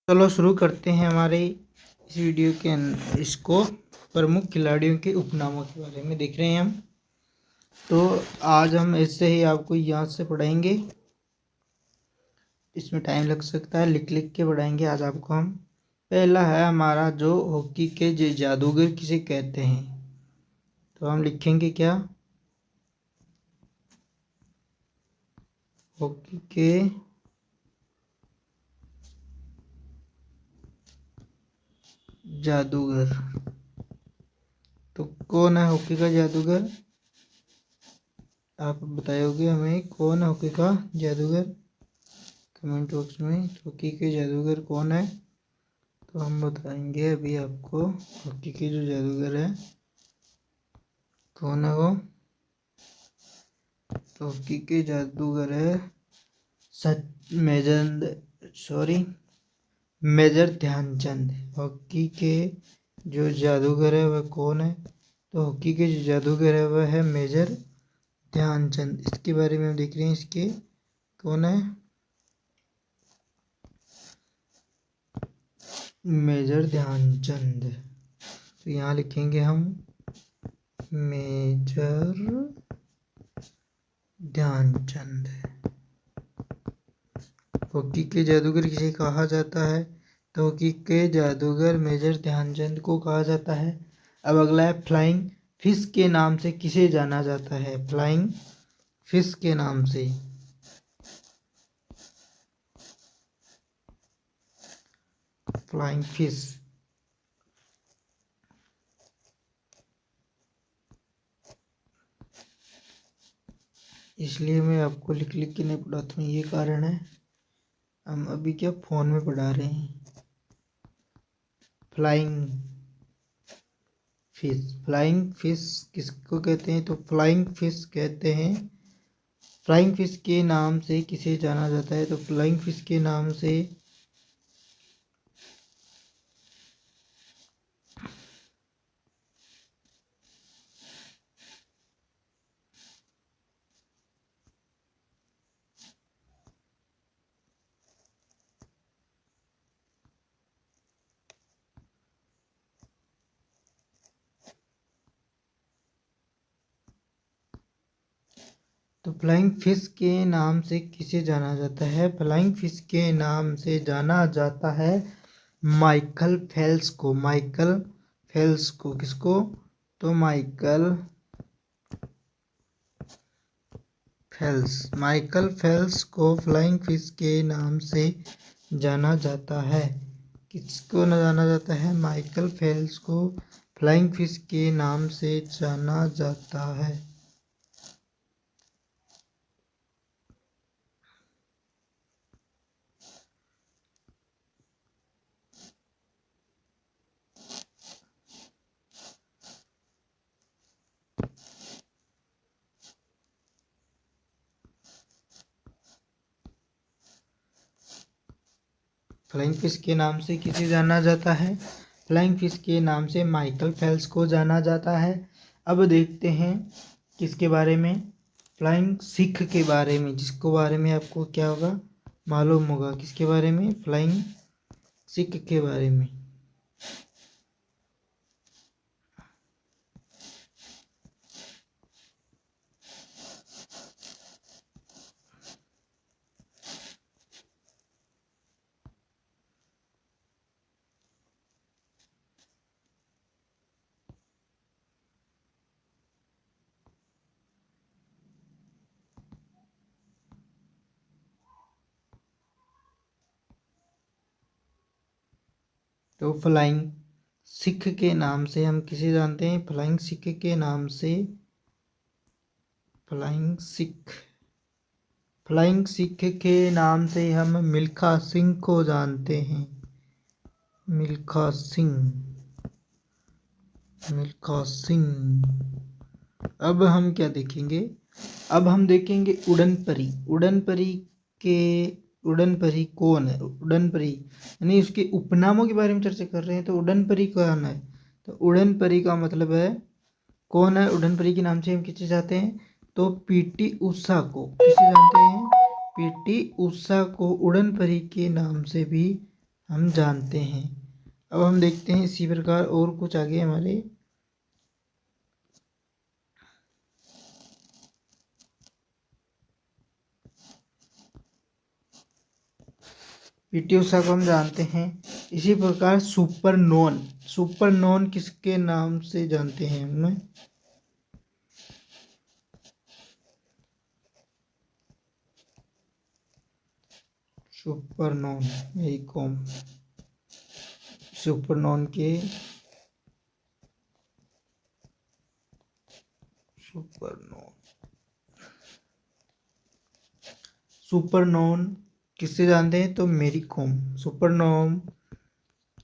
चलो शुरू करते हैं हमारे इस वीडियो के इसको प्रमुख खिलाड़ियों के उपनामों के बारे में देख रहे हैं हम। तो आज हम ऐसे ही आपको याद से पढ़ाएंगे, इसमें टाइम लग सकता है, लिख लिख के पढ़ाएंगे आज आपको हम। पहला है हमारा जो हॉकी के जादूगर किसे कहते हैं, तो हम लिखेंगे क्या, हॉकी के जादूगर। तो कौन है हॉकी का जादूगर, आप बताओगे हमें कौन है हॉकी का जादूगर कमेंट बॉक्स में। हॉकी के जादूगर कौन है, तो हम बताएंगे अभी आपको हॉकी के जो जादूगर है कौन है वो। तो हॉकी के जादूगर है मेजर ध्यानचंद। हॉकी के जो जादूगर है वह कौन है, तो हॉकी के जो जादूगर है वह है मेजर ध्यानचंद। इसके बारे में हम देख रहे हैं, इसके कौन है, मेजर ध्यानचंद। तो यहाँ लिखेंगे हम मेजर ध्यानचंद। हॉकी के जादूगर किसे कहा जाता है, तो हॉकी के जादूगर मेजर ध्यानचंद को कहा जाता है। अब अगला है फ्लाइंग फिश के नाम से किसे जाना जाता है। फ्लाइंग फिश के नाम से, फ्लाइंग फिश। इसलिए मैं आपको लिख लिख के नहीं पढ़ाता हूँ, ये कारण है, हम अभी क्या फ़ोन में पढ़ा रहे हैं। फ्लाइंग फिश, फ्लाइंग फिश किसको कहते हैं, तो फ्लाइंग फिश कहते हैं। फ्लाइंग फिश के नाम से किसे जाना जाता है, तो फ्लाइंग फिश के नाम से तो फ्लाइंग फिश के नाम से किसे जाना जाता है, फ्लाइंग फिश के नाम से जाना जाता है माइकल फेल्प्स को। माइकल फेल्प्स को, किसको, तो माइकल फेल्प्स को फ्लाइंग फिश के नाम से जाना जाता है। किसको न जाना जाता है, माइकल फेल्प्स को फ्लाइंग फिश के नाम से जाना जाता है। फ्लाइंग फिश के नाम से किसे जाना जाता है, फ्लाइंग फिश के नाम से माइकल फेल्प्स को जाना जाता है। अब देखते हैं किसके बारे में, फ्लाइंग सिख के बारे में, जिसको बारे में आपको क्या होगा, मालूम होगा। किसके बारे में, फ्लाइंग सिख के बारे में। तो फ्लाइंग सिख के नाम से हम किसे जानते हैं, फ्लाइंग सिख के नाम से, फ्लाइंग सिख के नाम से हम मिल्खा सिंह को जानते हैं। मिल्खा सिंह। अब हम क्या देखेंगे, अब हम देखेंगे उड़न परी। उड़न परी कौन है, उड़न परी यानी उसके उपनामों के बारे में चर्चा कर रहे हैं। तो उड़न परी कौन है, तो उड़न परी का मतलब है कौन है, उड़न परी के नाम से हम किसे जानते हैं, तो पीटी उषा को। किसे जानते हैं, पीटी उषा को उड़न परी के नाम से भी हम जानते हैं। अब हम देखते हैं इसी प्रकार और कुछ आगे हमारे पीटी उषा को हम जानते हैं। इसी प्रकार सुपर नोन किसके नाम से जानते हैं हमें? सुपर नोन मेरी कॉम सुपर नोन के सुपर नोन किससे जानते हैं? तो मेरी कॉम। सुपर नोन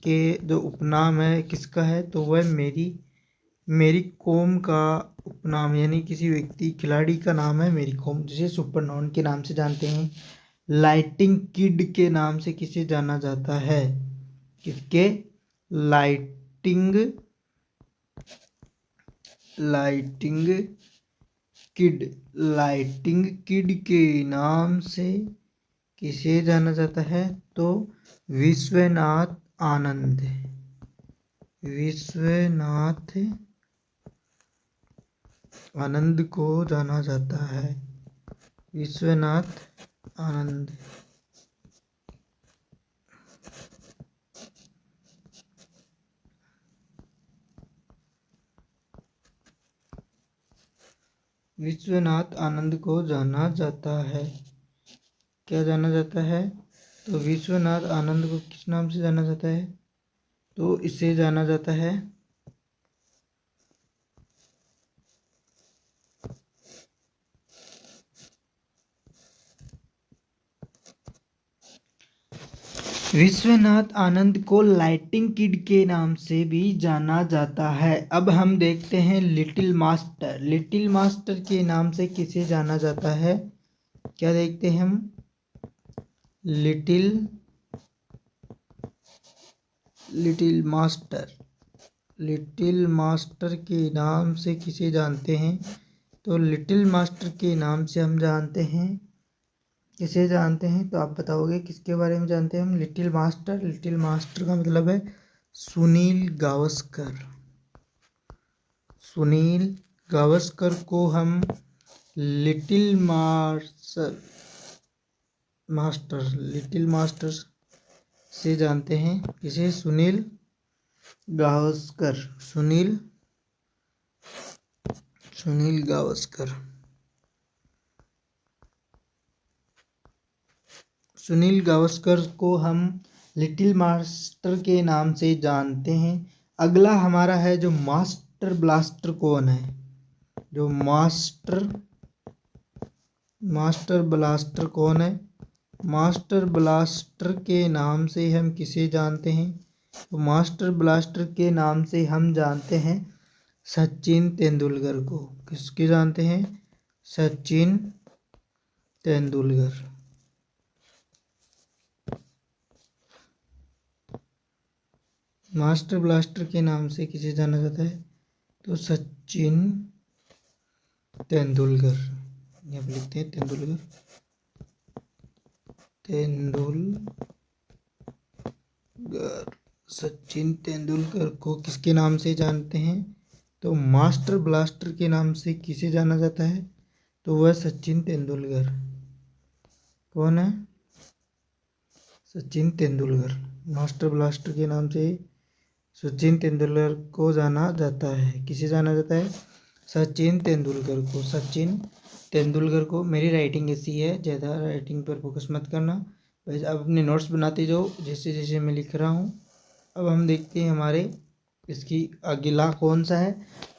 के जो उपनाम है किसका है? तो वह मेरी कॉम का उपनाम, यानी किसी व्यक्ति खिलाड़ी का नाम है मेरी कॉम, जिसे सुपर नोन के नाम से जानते हैं। लाइटिंग किड के नाम से किसे जाना जाता है? किसके? लाइटिंग लाइटिंग किड के नाम से किसे जाना जाता है? तो विश्वनाथ आनंद को जाना जाता है। विश्वनाथ आनंद। विश्वनाथ आनंद को जाना जाता है। क्या जाना जाता है? तो विश्वनाथ आनंद को किस नाम से जाना जाता है? तो इसे जाना जाता है विश्वनाथ आनंद को लाइटिंग किड के नाम से भी जाना जाता है। अब हम देखते हैं लिटिल मास्टर के नाम से किसे जाना जाता है? क्या देखते हैं हम? लिटिल मास्टर के नाम से किसे जानते हैं? तो लिटिल मास्टर के नाम से हम जानते हैं। किसे जानते हैं? तो आप बताओगे किसके बारे में जानते हैं हम? लिटिल मास्टर का मतलब है सुनील गावस्कर को हम लिटिल मास्टर से जानते हैं। किसे? सुनील गावस्कर सुनील गावस्कर को हम लिटिल मास्टर के नाम से जानते हैं। अगला हमारा है जो मास्टर ब्लास्टर कौन है? जो मास्टर ब्लास्टर कौन है? मास्टर ब्लास्टर के नाम से हम किसे जानते हैं? तो मास्टर ब्लास्टर के नाम से हम जानते हैं सचिन तेंदुलकर को। किसके जानते हैं? सचिन तेंदुलकर। मास्टर ब्लास्टर के नाम से किसे जाना जाता है? तो सचिन तेंदुलकर। यहाँ पे लिखते हैं तेंदुलकर सचिन तेंदुलकर को किसके नाम से जानते हैं? तो मास्टर ब्लास्टर के नाम से किसे जाना जाता है? तो वह सचिन तेंदुलकर। कौन है? सचिन तेंदुलकर। मास्टर ब्लास्टर के नाम से सचिन तेंदुलकर को जाना जाता है। किसे जाना जाता है? सचिन तेंदुलकर को। मेरी राइटिंग ऐसी है, ज़्यादा राइटिंग पर फोकस मत करना, बस आप अपने नोट्स बनाते जाओ जैसे जैसे मैं लिख रहा हूँ। अब हम देखते हैं हमारे इसकी अगला कौन सा है।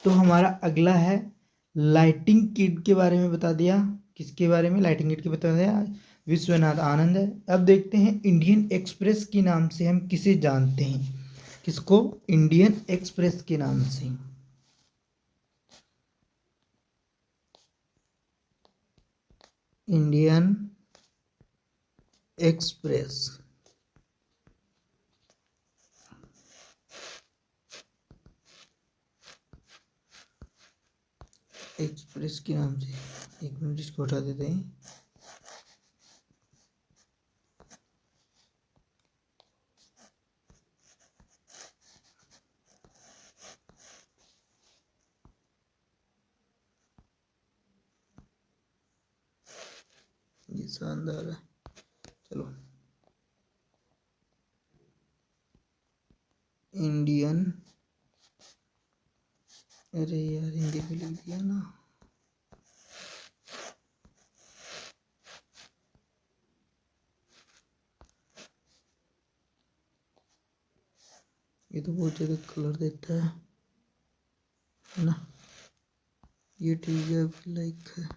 तो हमारा अगला है लाइटिंग किड के बारे में बता दिया। किसके बारे में? लाइटिंग किड के बता दिया, विश्वनाथ आनंद है। अब देखते हैं इंडियन एक्सप्रेस के नाम से हम किसे जानते हैं? किसको? इंडियन एक्सप्रेस के नाम से। इंडियन एक्सप्रेस के नाम से। एक मिनट इसको हटा देते हैं। ये शानदार है। चलो, इंडियन, अरे यार हिंदी में लिख दिया ना। ये तो बहुत ज़्यादा कलर देता है ना। ये ठीक है, लाइक है।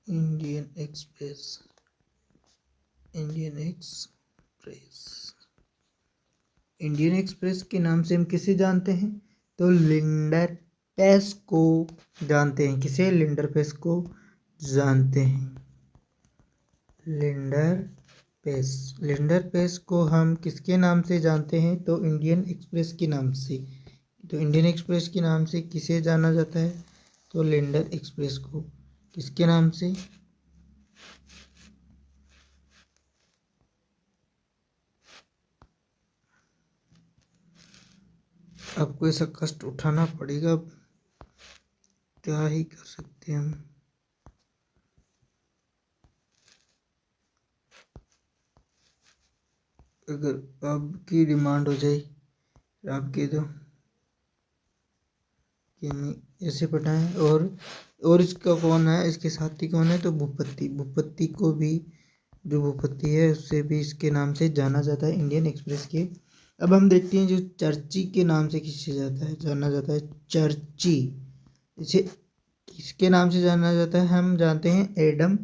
Indian express, Indian express, Indian express के नाम से हम किसे जानते हैं? तो लिंडर पेस को जानते हैं। किसे? लिंडर पेस को जानते हैं। लिंडर पेस, लिंडर पेस को हम किसके नाम से जानते हैं? तो इंडियन एक्सप्रेस के नाम से। तो इंडियन एक्सप्रेस के नाम से किसे जाना जाता है? तो लिंडर एक्सप्रेस को। किसके नाम से? आपको ऐसा कष्ट उठाना पड़ेगा, क्या ही कर सकते हैं हम। अगर आपकी डिमांड हो जाए आप कह दो कि हमें ऐसे पढ़ाएं, और इसका कौन है, इसके साथी कौन है? तो भूपति, भूपति को भी, जो भूपति है उससे भी इसके नाम से जाना जाता है, इंडियन एक्सप्रेस के। अब हम देखते हैं जो चर्ची के नाम से किसे जाता है, जाना जाता है, चर्ची। इसे किसके नाम से जाना जाता है? हम जानते हैं एडम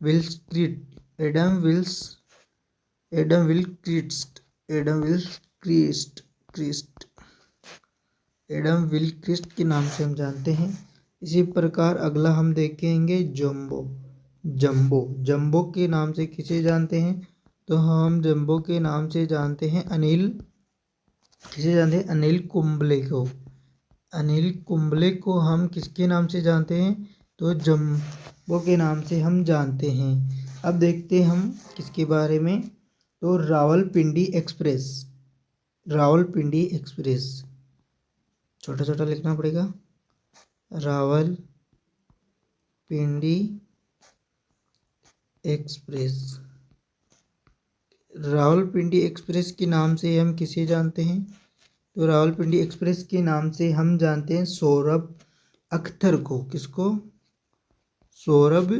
विल्सक्रिस्ट, एडम विल्स, एडम विल्क्रिस्ट, एडम विल्क्रिस्ट, क्रिस्ट, एडम विल्क्रिस्ट के नाम से हम जानते हैं। इसी प्रकार अगला हम देखेंगे जंबो, जंबो, जंबो के नाम से किसे जानते हैं? तो हम जंबो के नाम से जानते हैं अनिल, किसे जानते हैं? अनिल कुंबले को। अनिल कुंबले को हम किसके नाम से जानते हैं? तो जंबो के नाम से हम जानते हैं। अब देखते हैं हम किसके बारे में, तो रावलपिंडी एक्सप्रेस, रावलपिंडी एक्सप्रेस, छोटा छोटा लिखना पड़ेगा, रावलपिंडी एक्सप्रेस। रावलपिंडी एक्सप्रेस के नाम से हम किसे जानते हैं? तो रावलपिंडी एक्सप्रेस के नाम से हम जानते हैं सौरभ अख्तर को। किसको? सौरभ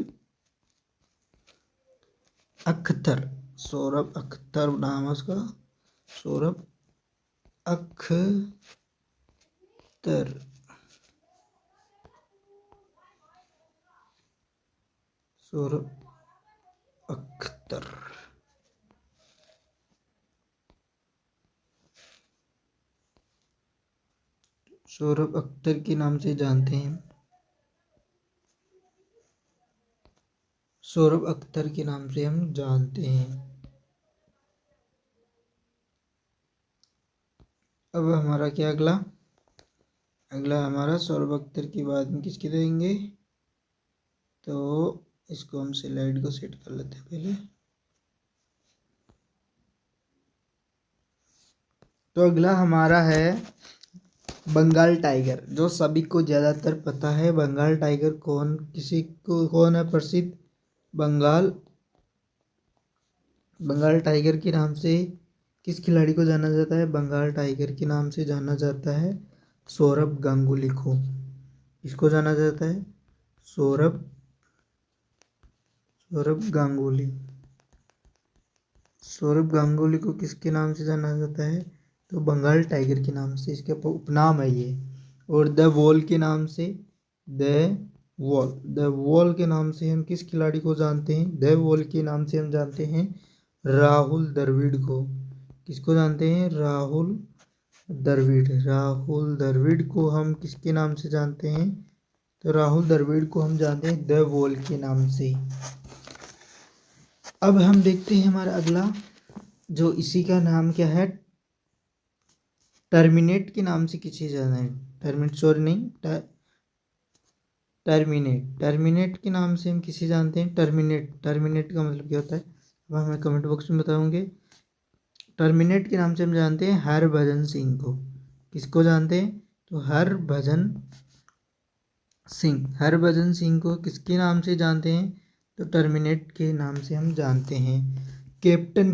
अख्तर, सौरभ अख्तर नाम है उसका, सौरभ अख्तर, सौरभ अख्तर। सौरभ अख्तर के नाम से जानते हैं, सौरभ अख्तर के नाम से हम जानते हैं। अब हमारा क्या अगला, अगला हमारा सौरभ अख्तर के बाद में किसके देंगे? तो इसको हम स्लाइड को सेट कर लेते हैं पहले। तो अगला हमारा है बंगाल टाइगर, जो सभी को ज़्यादातर पता है। बंगाल टाइगर कौन, किसी को कौन है प्रसिद्ध? बंगाल, बंगाल टाइगर के नाम से किस खिलाड़ी को जाना जाता है? बंगाल टाइगर के नाम से जाना जाता है सौरभ गांगुली को। किसको जाना जाता है? सौरभ, सौरभ गांगुली, सौरभ गांगुली को किसके नाम से जाना जाता है? तो बंगाल टाइगर के नाम से, इसका उपनाम है ये। और द वॉल के नाम से, द वॉल, द वॉल के नाम से हम किस खिलाड़ी को जानते हैं? द वॉल के नाम से हम जानते हैं राहुल द्रविड़ को। किसको जानते हैं? राहुल द्रविड़, राहुल द्रविड़ को हम किसके नाम से जानते हैं? तो राहुल द्रविड़ को हम जानते हैं द वॉल के नाम से। अब हम देखते हैं हमारा अगला, जो इसी का नाम क्या है, टर्मिनेट के नाम से किसे जाना है? टर्मिनेट, सॉरी नहीं, टर्मिनेट, टर्मिनेट के नाम से हम किसे जानते हैं? टर्मिनेट, टर्मिनेट का मतलब क्या होता है अब हमें कमेंट बॉक्स में बताओगे। टर्मिनेट के नाम से हम जानते हैं हरभजन सिंह को। किसको जानते हैं? तो हरभजन सिंह को किसके नाम से जानते हैं? तो टर्मिनेट के नाम से हम जानते हैं। कैप्टन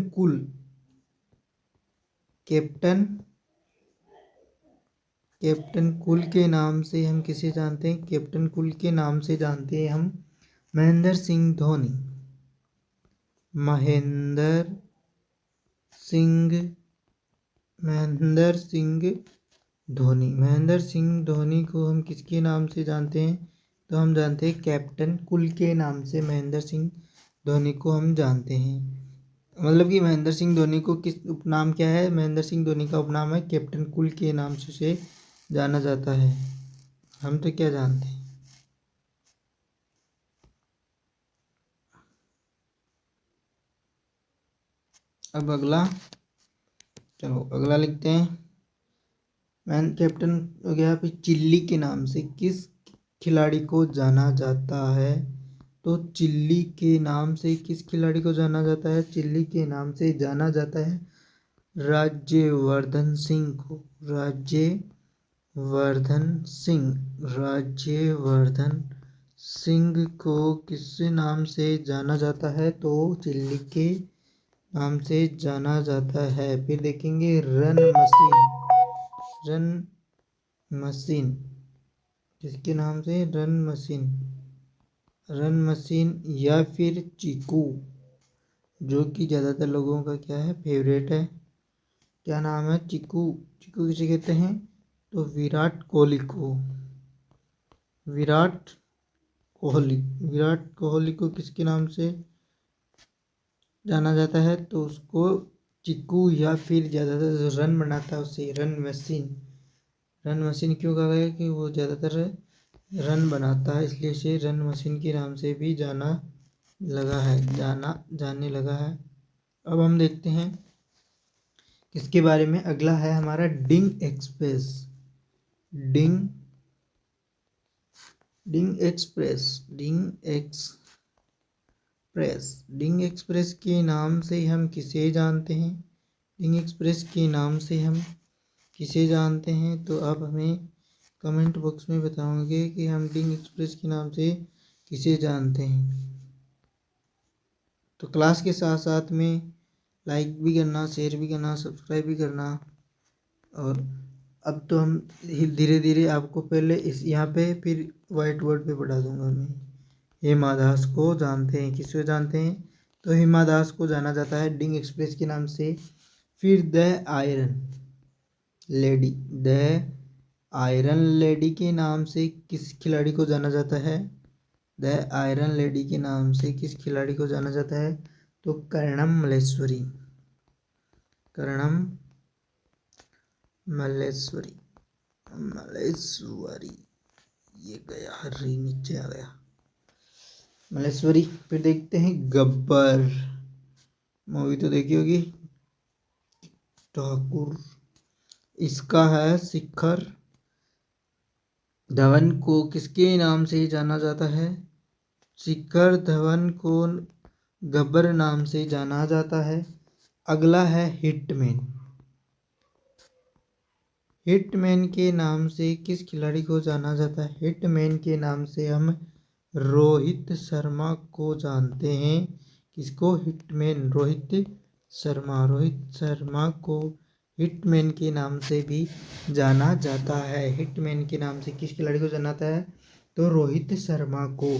कूल के नाम से हम किसे जानते हैं? कैप्टन कूल के नाम से जानते हैं हम महेंद्र सिंह धोनी। महेंद्र सिंह धोनी को हम किसके नाम से जानते हैं? तो हम जानते हैं कैप्टन कूल के नाम से महेंद्र सिंह धोनी को हम जानते हैं। मतलब कि महेंद्र सिंह धोनी को किस उपनाम क्या है? महेंद्र सिंह धोनी का उपनाम है कैप्टन कूल के नाम से उसे जाना जाता है। हम तो क्या जानते हैं। अब अगला लिखते हैं। कैप्टन हो गया। फिर चिल्ली के नाम से किस खिलाड़ी को जाना जाता है? तो चिल्ली के नाम से किस खिलाड़ी को जाना जाता है? चिल्ली के नाम से जाना जाता है राज्यवर्धन सिंह को किस नाम से जाना जाता है? तो चिल्ली के नाम से जाना जाता है। फिर देखेंगे रन मशीन किसके नाम से? रन मशीन या फिर चीकू, जो कि ज़्यादातर लोगों का क्या है? फेवरेट है। क्या नाम है? चीकू किसे कहते हैं? तो विराट कोहली को किसके नाम से जाना जाता है? तो उसको चिक्कू, या फिर ज़्यादातर जो रन बनाता है उसे रन मशीन क्यों कहा गया? कि वो ज़्यादातर रन बनाता है, इसलिए इसे रन मशीन के नाम से भी जाने लगा है। अब हम देखते हैं किसके बारे में। अगला है हमारा डिंग एक्सप्रेस के नाम से हम किसे जानते हैं? तो आप हमें कमेंट बॉक्स में बताओगे कि हम डिंग एक्सप्रेस के नाम से किसे जानते हैं। तो क्लास के साथ साथ में लाइक भी करना, शेयर भी करना, सब्सक्राइब भी करना। और अब तो हम धीरे धीरे आपको पहले इस यहाँ पे फिर वाइट बोर्ड पे पढ़ा दूंगा मैं। हिमा दास को जानते हैं? किसको जानते हैं? तो हिमा दास को जाना जाता है डिंग एक्सप्रेस के नाम से। फिर द आयरन लेडी के नाम से किस खिलाड़ी को जाना जाता है? द आयरन लेडी के नाम से किस खिलाड़ी को जाना जाता है? तो कर्णम मल्लेश्वरी ये गया, हरी नीचे आ गया, मल्लेश्वरी। फिर देखते हैं गब्बर मूवी तो देखी होगी। ठाकुर, इसका है शिखर धवन को किसके नाम से जाना जाता है? शिखर धवन को गब्बर नाम से जाना जाता है। अगला है हिटमैन के नाम से किस खिलाड़ी को जाना जाता है? हिटमैन के नाम से हम रोहित शर्मा को जानते हैं। किसको? हिटमैन रोहित शर्मा को हिटमैन के नाम से भी जाना जाता है। हिटमैन के नाम से किस खिलाड़ी को जाना जाता है? तो रोहित शर्मा को।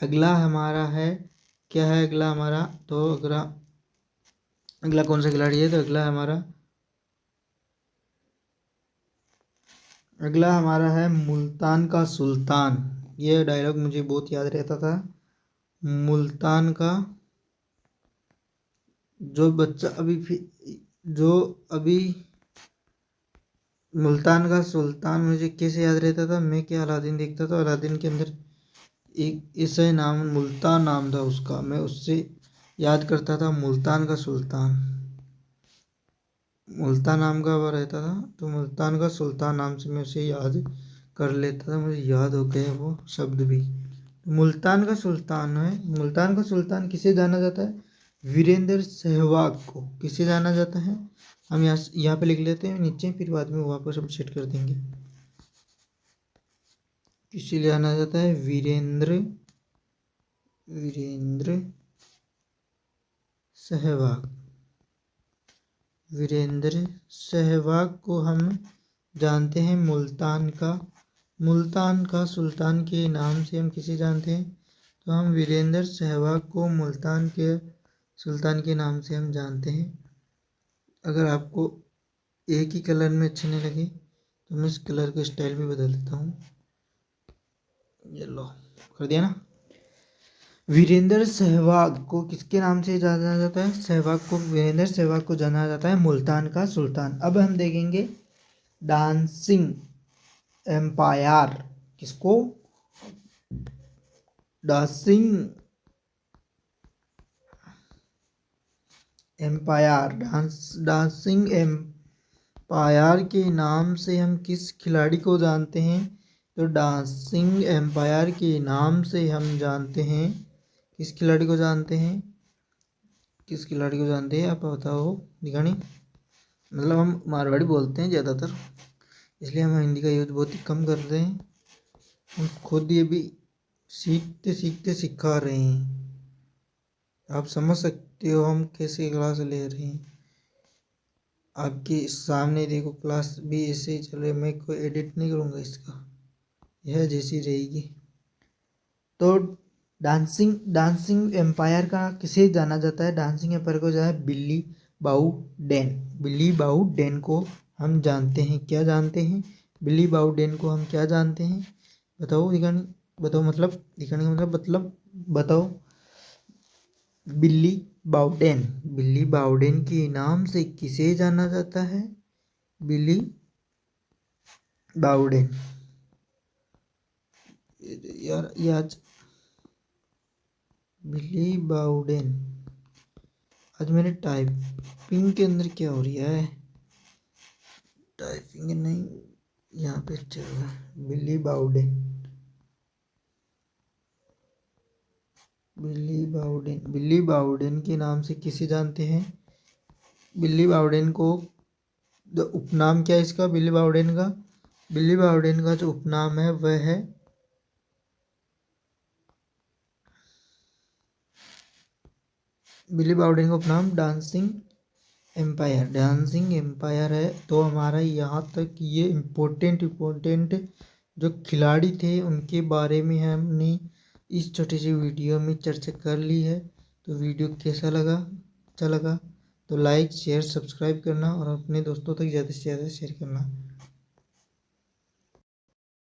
अगला हमारा है, क्या है अगला हमारा? तो अगला कौन सा खिलाड़ी है? तो अगला हमारा है मुल्तान का सुल्तान। ये डायलॉग मुझे बहुत याद रहता था। मुल्तान का मुल्तान का सुल्तान मुझे कैसे याद रहता था? मैं क्या अलादीन देखता था, अलादीन के अंदर एक ऐसा नाम मुल्तान नाम था उसका, मैं उससे याद करता था मुल्तान का सुल्तान। मुल्तान नाम का वो रहता था, तो मुल्तान का सुल्तान नाम से मैं उसे याद कर लेता था। मुझे याद हो गया वो शब्द भी। मुल्तान का सुल्तान किसे जाना जाता है? वीरेंद्र सहवाग को। किसे जाना जाता है? हम यहाँ पे लिख लेते हैं नीचे, फिर बाद में वापस हम सेट कर देंगे। किसे जाना जाता है? वीरेंद्र सहवाग। वीरेंद्र सहवाग को हम जानते हैं मुल्तान का सुल्तान के नाम से हम किसे जानते हैं? तो हम वीरेंद्र सहवाग को मुल्तान के सुल्तान के नाम से हम जानते हैं। अगर आपको एक ही कलर में अच्छे नहीं लगे तो मैं इस कलर का स्टाइल भी बदल देता हूँ। ये लो, कर दिया ना। वीरेंद्र सहवाग को किसके नाम से जाना जाता है? वीरेंद्र सहवाग को जाना जाता है मुल्तान का सुल्तान। अब हम देखेंगे डांसिंग एम्पायर। किसको? डांसिंग एम्पायर के नाम से हम किस खिलाड़ी को जानते हैं? तो डांसिंग एम्पायर के नाम से हम जानते हैं, किस खिलाड़ी को जानते हैं? आप बताओ दिखानी। मतलब हम मारवाड़ी बोलते हैं ज़्यादातर, इसलिए हम हिंदी का यूज बहुत ही कम करते हैं। हम खुद ये भी सीखते सीखते सिखा रहे हैं। आप समझ सकते हो हम कैसे क्लास ले रहे हैं। आपके सामने देखो क्लास भी ऐसे ही चल रही है। मैं कोई एडिट नहीं करूँगा इसका, यह जैसी रहेगी। तो डांसिंग एम्पायर का किसे जाना जाता है? डांसिंग एम्पायर को जाना है बिल्ली बाउडेन को हम जानते हैं। क्या जानते हैं? बिल्ली बाउडेन को हम क्या जानते हैं? बताओ मतलब बताओ। बिल्ली बाउडेन के नाम से किसे जाना जाता है? बिल्ली बाउडेन। यार आज बिल्ली बाउडेन, आज मेरे टाइपिंग के अंदर क्या हो रही है? टाइपिंग नहीं, यहाँ पे चल रहा है। बिल्ली बाउडेन के नाम से किसे जानते हैं? बिल्ली बाउडेन को उपनाम क्या है इसका? बिल्ली बाउडेन का जो उपनाम है वह है बिल्ली बाउडेन का उपनाम डांसिंग एम्पायर है। तो हमारा यहाँ तक ये इम्पोर्टेंट जो खिलाड़ी थे उनके बारे में हमने इस छोटी सी वीडियो में चर्चा कर ली है। तो वीडियो कैसा लगा? अच्छा लगा तो लाइक शेयर सब्सक्राइब करना और अपने दोस्तों तक ज़्यादा से ज़्यादा शेयर करना।